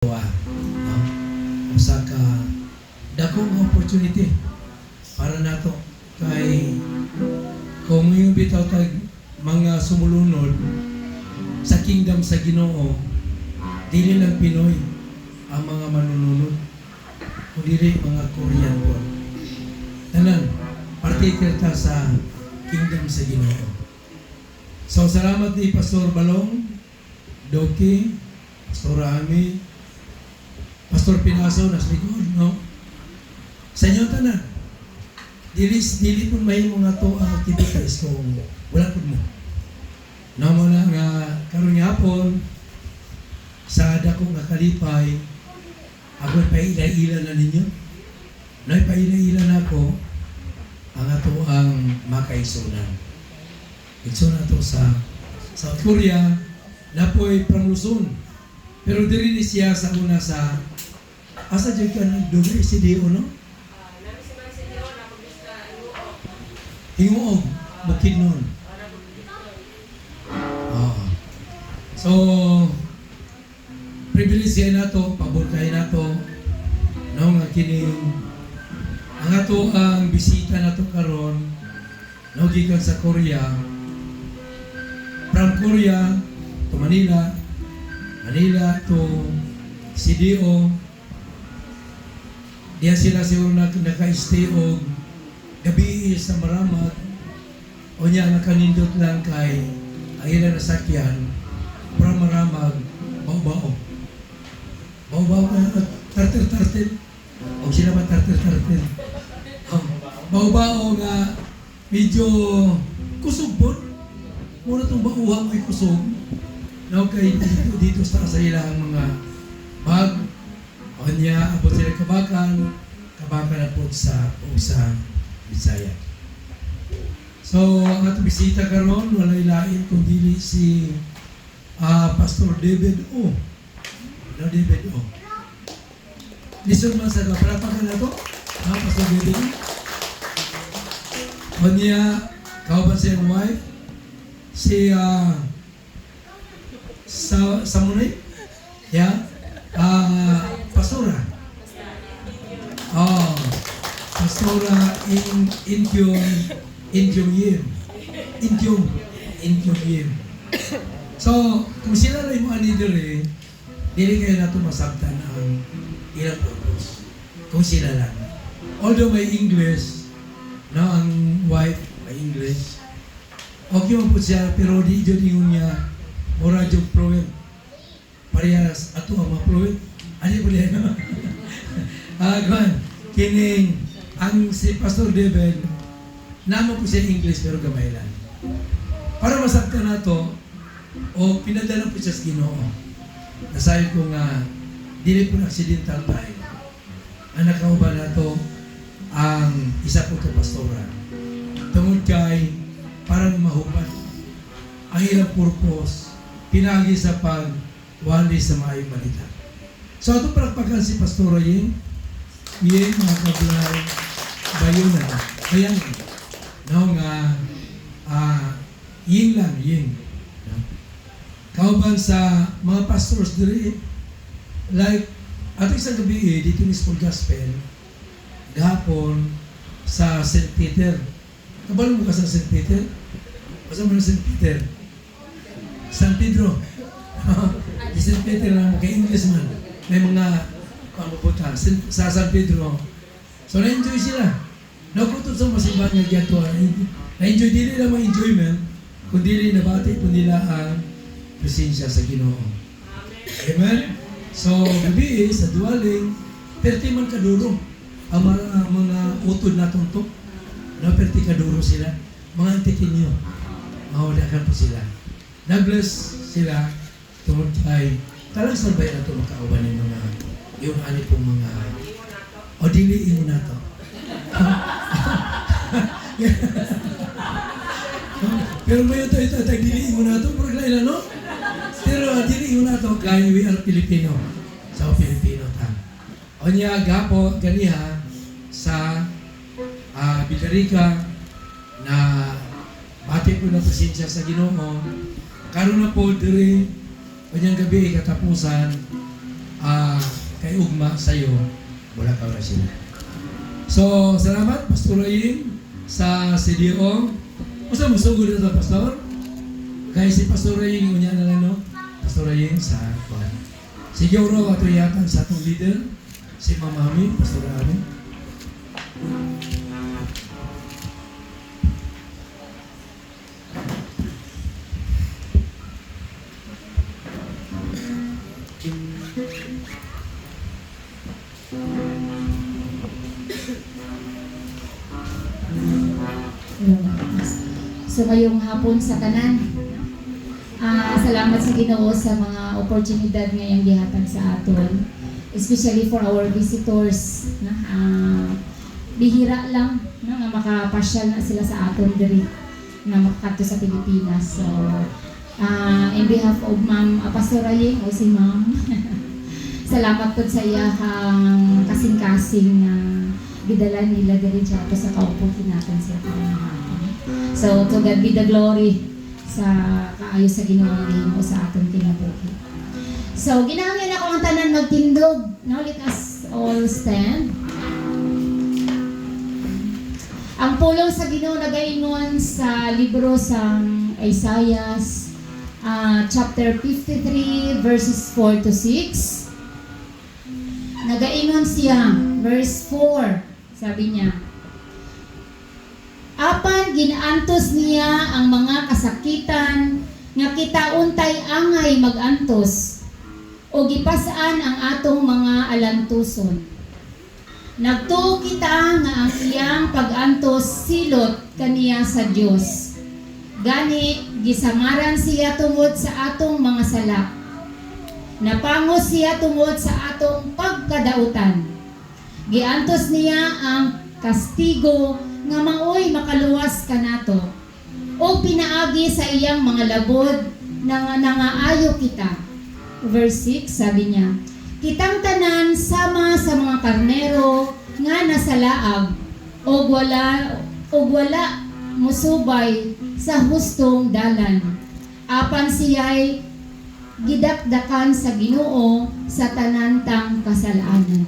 no? Usa ka dakong opportunity para nato kay kung yung bitaw tag mga sumulunod sa kingdom sa Ginoo, dili lang Pinoy ang mga manununod, kundi mga Korean po. Tanan, particular ta sa kingdom sa Ginoo. So, salamat ni Pastor Balong, Doki, Pastor Ami, Pastor Pinaso, nasa likod, no? Sa inyo tanan, dili po may mga to ang activities kung wala po mo. Namo na nga karon nga hapon sa dakong kalipay, ako paila-ila na ninyo. Nay paila-ila na ako ang ato ang makaisunan. Ito na to sa South Korea na po'y pangluson. Pero diri ni siya sa una sa asa dyan ka nagdugri si Dio, no? Hinguog, bukid nun. So, privilege siya na to, pabor kayo na to, no, nga kining ang ato ang bisita na to karon, no, gikan sa Korea, from Korea to Manila, Manila to CDO, diya sila siguro naka-stay o gabi sa Maramat, o niya nakanindot lang kay ang ilang nasakyan, para Maramag, bao-bao. Bao-bao na tartir-tartir. O sila ba tartir-tartir? Bao-bao nga medyo kusog po. Muna itong bauhang may kusog. Now kay dito sa ilang mga bag. O niya, abot sila kabakan na po sa Bisaya. So, ang ato bisita karon walay lain kundi si Pastor David O. No, David O. Listen man sa kapalapakan na to. Pastor David O. O niya, kauban sa iyong wife, si Samunay, yeah, Pastora. Pastora Indyong Yim. So, kung sila rin mo ani diri, dili kayo na ito masabtan ang ilang purpose. Kung sila lang. Although may English, no, ang wife may English, okay mo po siya, pero di dyan yung niya, mura dyan fluent. Parehas ato ang mga fluent. Ano po niya, no? Kwan, kining, ang si Pastor David, naman po siya English, pero gamay lang. Para masabtan na to, o pinadala po siya sa Ginoo. Nasabi ko nga, dili po na accidental tayo. Ang nakauban na to, ang isa po ito pastora. Tungod kay, parang mahubad. Ang ilang purpose, pinagi sa pagwali sa maayong balita. So, ito palakpakan si Pastora Ying. Ying, mga kablay, bayunan. Ayan, no, nga, Ying lang, Ying. Kauban sa mga pastors diri, like, ato isang gabi dito ni School Gospel, gahapon sa St. Peter. Kabalo mo ka sa St. Peter? Basta mo na St. Peter? San Pedro. Di St. Peter lang, kay English man. May mga kamuputan sa San Pedro. So, na-enjoy sila. Nakutot sa masimbahan nga gato. Na-enjoy, dili lang mga enjoyment, kundi nabati po nila ang presensya sa Ginoo. Amen? So, gabi sa duwaling, perti man kaduro. Ang mga utod na tuntok, na perti kaduro sila. Mga antikin nyo, mawadakan po sila. Na-bless sila, tungod kay, talang sabay na ito makauban ng mga, yung ani pong mga, o dili mo na ito. Pero may ito, dili mo na ito, pero kailan, no? Pero dili mo na ito, kaya we are Filipino. Sa Filipino ta. O niya, gapo, ganiha, sa Bidarica, na bati ko na presensya sa Ginoo, karon na po diri, kanyang gabi, katapusan, kay ugma sa'yo, wala ka na sila. So, salamat, Pastor Raying, sa CDO. Basta masugod na ito, Pastor. Kaya si Pastor Raying, unya na lang, no? Pastor Raying sa kuhan. Siguro, ato yatan sa atong leader, si Mama Ami, Pastor Ami. So ngayong hapon sa tanan, salamat sa Ginoo sa mga oportunidad ngayong gihatag sa aton, especially for our visitors na bihira lang na nga makapasyal na sila sa aton diri na makadto sa Pilipinas. So in behalf of Ma'am Pastor Raying o si Ma'am salamat po sa iyang kasing-kasing na gidala nila diri dito sa kaupo natin sa aton hapon. So, to God be the glory sa kaayo sa Ginoo mo sa aton kinabuhi. So, ginahangyan ako ang tanan magtindog. Now, let us all stand. Ang pulong sa Ginoo nagaingon sa libro sa Isaiah chapter 53 verses 4 to 6. Nagaingon siya, verse 4, sabi niya, apan ginaantos niya ang mga kasakitan nga kita untay angay magantos o gipasaan ang atong mga alantuson. Nagtuo kita nga ang iyang pagantos silot kaniya sa Dios. Gani gisamaran siya tungod sa atong mga sala. Napangos siya tungod sa atong pagkadautan. Giantos niya ang kastigo nga maoy makaluwas kanato o pinaagi sa iyang mga labod na nangaayo kita. Verse 6 sabi niya, kitang tanan sama sa mga karnero nga nasa laag o wala musubay sa hustong dalan. Apan siya'y gidakdakan sa Ginoo sa tanantang kasalanan.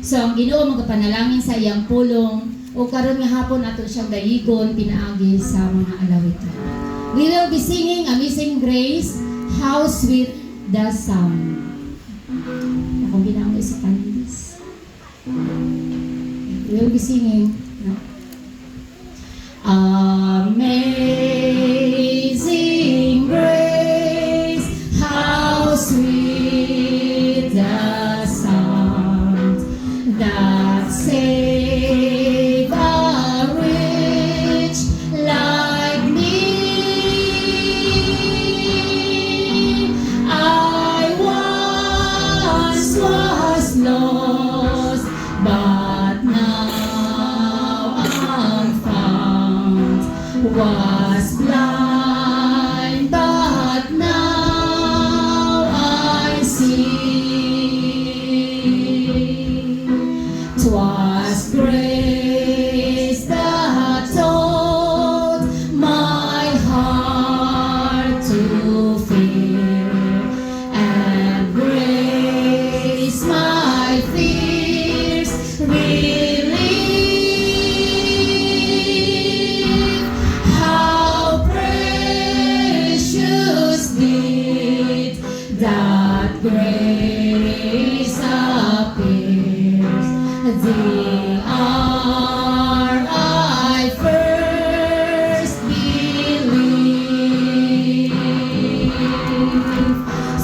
So ang Ginoo magapanalangin sa iyang pulong o karon nga hapon ato siyang dayigon pinaagi sa mga alawiton. We will be singing Amazing Grace, How Sweet the Sound. Akong ginamit sa kandis. We will be singing, no? Amazing Grace, how sweet the sound that saved a wretch like me. I once was lost, but now I'm found. Was blind, but now I see. 'Twas grace that taught my heart to fear, and grace my fears relieved. How precious did that grace appears the hour I first believed.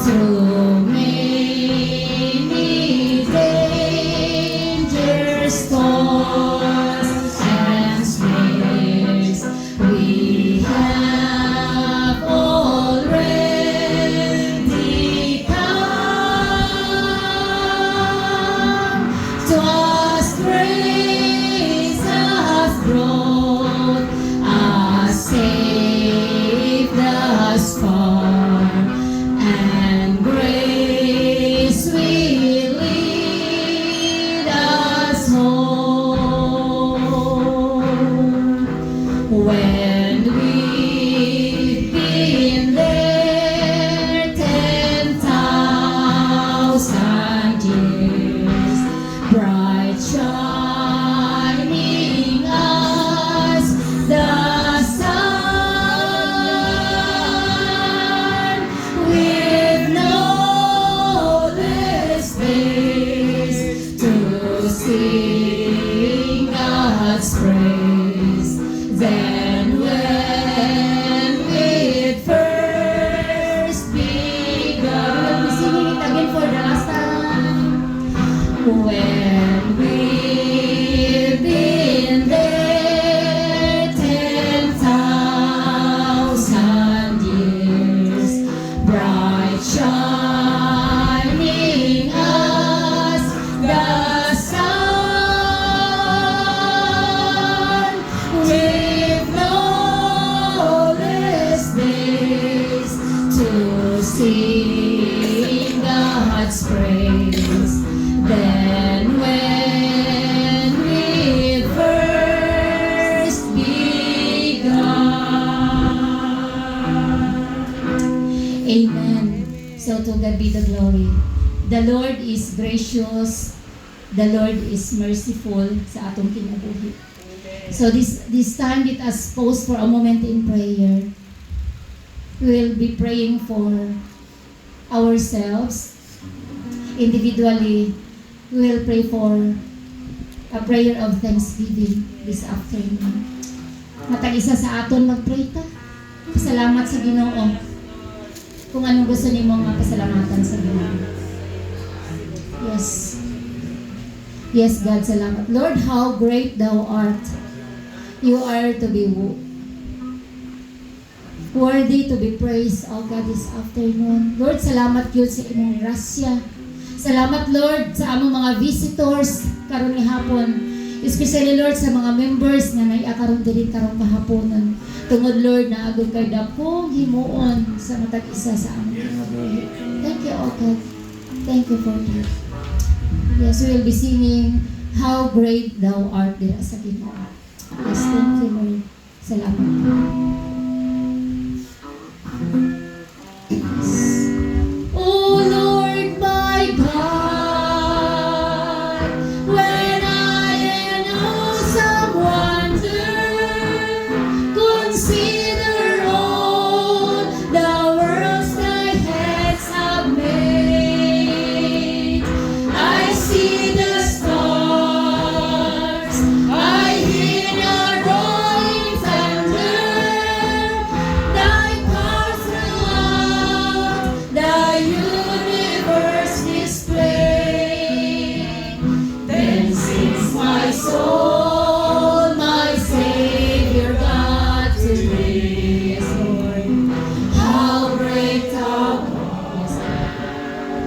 Through many dangers, storms, and snares, we have already come. 'Twas grace When we've been there 10,000 years, bright shining as the sun, with no less days to sing God's praise than when we first began. Amen. So to God be the glory. The Lord is gracious. The Lord is merciful sa atong kinabuhi. So this time, let us pause for a moment in prayer. We will be praying for ourselves. Individually, we will pray for a prayer of thanksgiving this afternoon. Matag isa sa aton mag-pray ta. Pasalamat sa Ginoo. Kung anong gusto nimo nga pasalamatan sa Ginoo. Yes. Yes, God, salamat. Lord, how great Thou art. You are to be worthy to be praised, O God, this afternoon. Lord, salamat yun sa imong grasya. Salamat, Lord, sa among mga visitors karon ni hapon. Especially, Lord, sa mga members na naiakaroon din karong kahaponan. Tungod, Lord, na agad kay dakong himuon sa matag isa sa among kinabuhi. Thank you, O God. Thank you for that. Yes, we will be singing How Great Thou Art dira sa Ginoo. Yes, thank you, Lord. Salamat. Oh Lord, my God, when I in awesome wonder consider all the worlds Thy hands have made, I see the stars, I hear the rolling thunder, Thy power throughout the universe display. Then sings my soul, my Savior God to me. Yes, Lord. How great Thou art. Yes, Lord.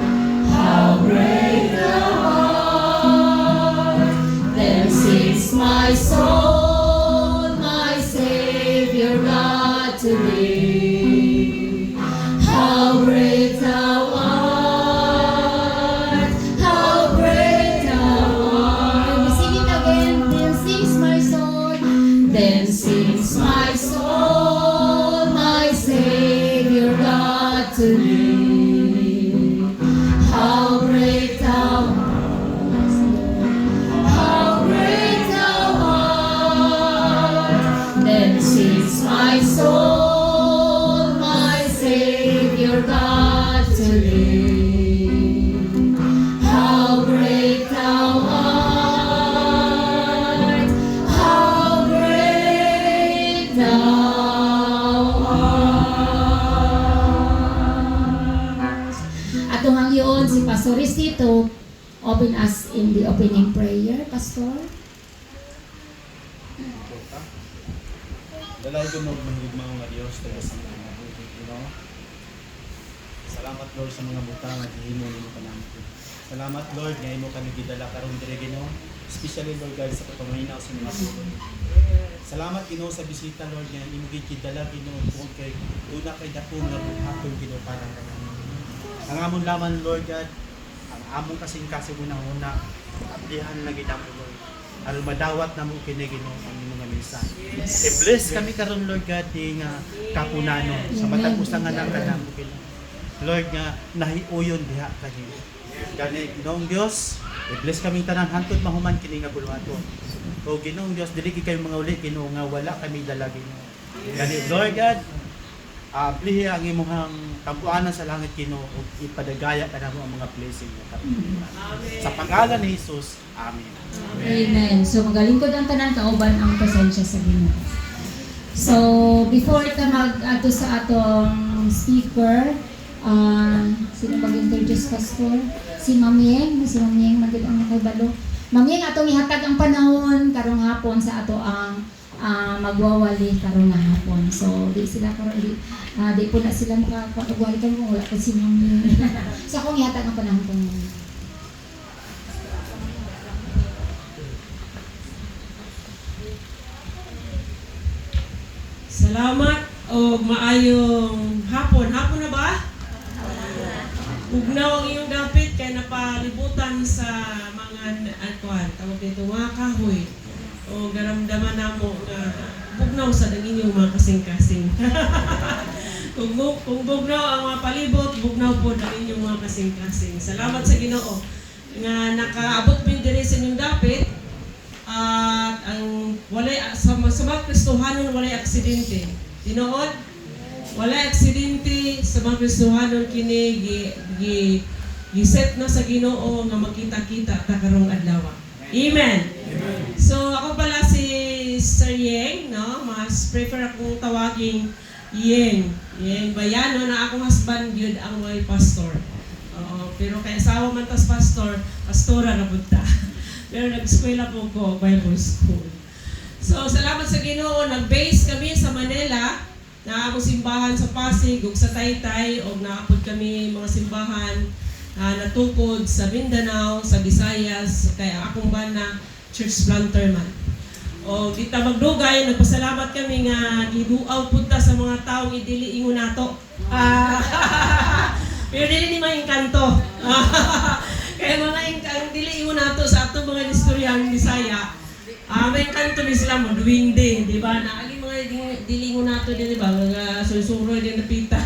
How great Thou art. Then sings my soul, my Savior God to me. How great Thou art. How great Thou art. We sing it again. Then sings my soul. Then sings my soul, my Savior God to me. How great Thou art. How great Thou art. Then sings my soul, my Savior God to me. How great Thou art. How great Thou art. Atong ang yun, si Pastor Tito, open us in the opening prayer, Pastor. Dalay ko magmahigmaw nga Diyos tayo sa mga mabuti, you know? Salamat, Lord, sa mga butang at himo nimo panampo. Salamat, Lord, nga imo kami gidala karon diri Ginoo. Especially, Lord God, sa pagpamainaw sa mga pulong. Salamat, Ginoo, sa bisita, Lord, nga imo gidala Ginoo kung kay una kay dako nga buhaton Ginoo para kanang. Ang amon laman, Lord God, ang among kasing una aplihan na gidamo, Lord. Aron madawat na mo kini Ginoo ang imong nga mensahe. I-bless kami karon, Lord God, di nga kapunanon sa matag usa nga nang kanamo Ginoo. Lord nga nahiuyon diha kanimo. Gani Ginoong Dios, i-bless kami tanan hantod mahuman kini nga bulwaton. O Ginoong Dios, dili kayo mga uli Ginoo nga wala kami dala Ginoo. Gani Lord God, plihi ang imong tampuanan sa langit Ginoo ug ipadagaya kanamo ang mga blessing nga karon. Sa pangalan ni Jesus. Amen. Amen. So magalingkod ang tanan kauban ang presensya sa Ginoo. So before ta mag-ato sa atong speaker, sino mag-introduce, Pastor? si Mamyeng magid ang nakaibalo. Mamyeng atong ihatag ang panahon karong hapon sa ato ang magwawali karong nga hapon. So di sila di po na sila makapagwali karong wala pa si Mamyeng. So akong ihatag ang panahon ko. Salamat o maayong hapon. Hapon na ba? Ugnaw ang iyong dapit kay napalibutan sa mga tawag dito, mga kahoy. O garamdaman na mo nga bugnaw sa inyong mga kasing-kasing. kung bugnaw ang mga palibot, bugnaw po ang inyong mga kasing-kasing. Salamat sa Ginoo nga nakaabot mo diri sa inyong dapit. At ang walay sa mga Kristohanon walay aksidente. Tinuod, walay aksidente sa mga Kristohanon kini giset na sa Ginoo nga makita-kita ta karong adlaw. Amen. So ako pala si Sir Yeng, no? Mas prefer akong tawaging Yeng. Yeng bayano na akong husband gyud ang way pastor. Oo, pero kay asawa man tas pastor, pastora na budta. Pero nag-eskwela po ko, Bible School. So, salamat sa Ginoo. Nag-base kami sa Manila. Naamong simbahan sa Pasig, ug sa Taytay, o naapod kami mga simbahan natukod sa Mindanao, sa Visayas, kaya akong bana, church planter man. O, dita magdugay, nagpasalamat kami nga giduaw punta sa mga taong idili ingon nato. Pero dili ni maingkanto. Kaya mga ang dili mo nato sa ato mga istoryang Bisaya. May kanto ni sila mo duwinde, di ba? Na ali mga dili mo nato din, di ba? Mga susuroy din napita.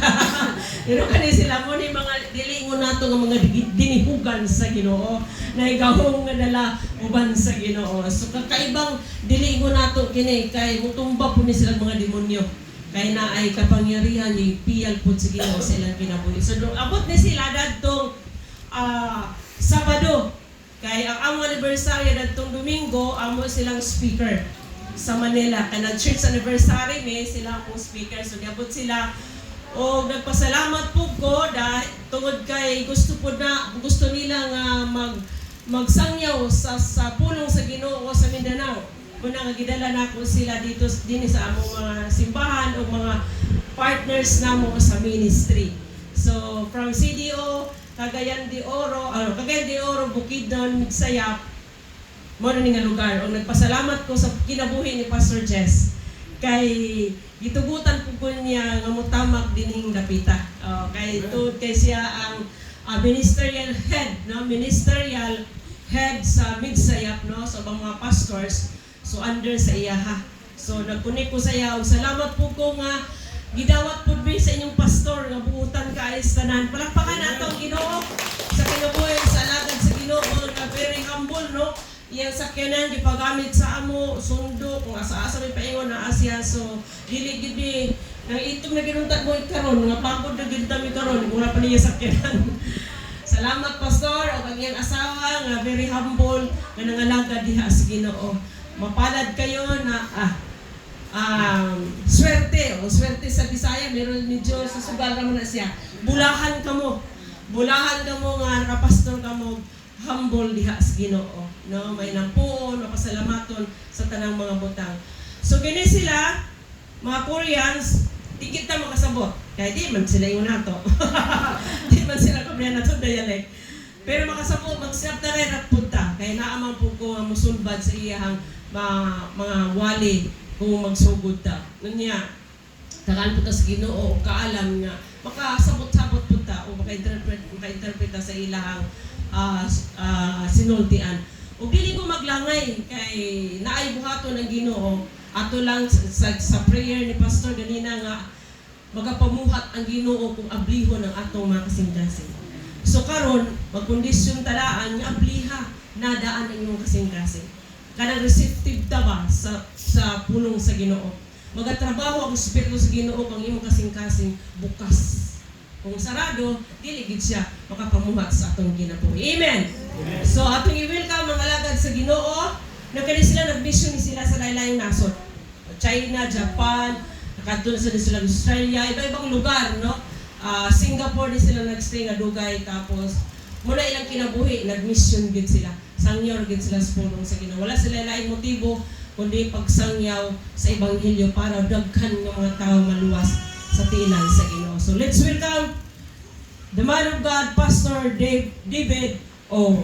Pero kani sila mo ni mga dili mo nato nga mga dinihugan sa Ginoo. Na igahong nga dala uban sa Ginoo. So kakaibang dili mo nato kini kay mutumba po ni sila mga demonyo. Kay na ay kapangyarihan ni piyal pud sa Ginoo sa ilang kinabuhi. So abot ni sila dadtong Sabado. Kay ang among anniversary dadtong Domingo, amo silang speaker sa Manila. Kay nag-church anniversary may sila akong speaker. So niabot sila o nagpasalamat po ko dahil tungod kay gusto nila nga magsangyaw sa pulong sa Ginoo sa Mindanao. Muna nga gidala nako sila dito din sa among mga simbahan o mga partners namo sa ministry. So from CDO Cagayan de Oro, Bukidnon, Migsayap, mo na nga lugar. O nagpasalamat ko sa kinabuhi ni Pastor Jess. Kay gitugutan po niya nga mutamak dining dapita. Kay siya ang ministerial head sa Migsayap, no? So mga pastors, so under sa iya ha. So nagkunik ko sa iya. Salamat po ko nga gidawat pud mi sa inyong pastor nga buutan kaayos tanan. Palakpakan nato ang Ginoo sa kinabuhi sa alagad sa Ginoo nga very humble, no? Iyang sakyanan gipagamit sa amo sundo kung asa-asa may paingon na Asya. So dili gid mi nang itom na ginuntag mo karon nga pagod na gid mi karon kung pa niya sakyanan. Salamat pastor o kang iyang asawa nga very humble nga nangalagad diha sa Ginoo. Mapalad kayo na swerte sa Bisaya, meron medyo sa sugal ka mo na siya. Bulahan ka mo nga nakapastor ka mo, humble diha sa Ginoo, no? May nampuon, mapasalamaton sa tanang mga butang. So kini sila mga Koreans, di kita makasabot kaya di man sila yung nato. Di man sila kumaya nato dialect, pero makasabot mag-snap na rin at punta kaya naamang po ko ang musulbad sa iyang mga wali kung magsugod ta. Nunya, tagaan po ta sa Ginoo, kaalam nga, makasabot-sabot po ta o maka-interpreta sa ilahang sinultian. O dili ko maglangay kay naay buhaton ng Ginoo. Ato lang sa prayer ni Pastor ganina nga magapamuhat ang Ginoo kung ablihon ang atong mga kasing-kasing. So karon magkondisyon talaan nga abliha nadaan ang imong kasing-kasing. Kanang receptive ta ba sa pulong sa Ginoo. Magatrabaho ang Espiritu sa Ginoo kung imong kasing-kasing bukas. Kung sarado, dili gid siya makapamuhat sa atong kinabuhi. Amen. So atong i-welcome mga alagad sa Ginoo. Nagkani sila nag-mission ni sila sa lain-laing nasod. China, Japan, nakadto na sila Australia, iba-ibang lugar, no? Singapore din sila nag-stay nga dugay, tapos muna ilang kinabuhi, nag-mission gid sila. Sangyaw gid sila sa pulong sa Ginoo. Wala sila laing motibo kundi pagsangyaw sa ebanghelyo para daghan ng mga tao maluwas sa tiilan sa Ginoo. So let's welcome the man of God, Pastor David O.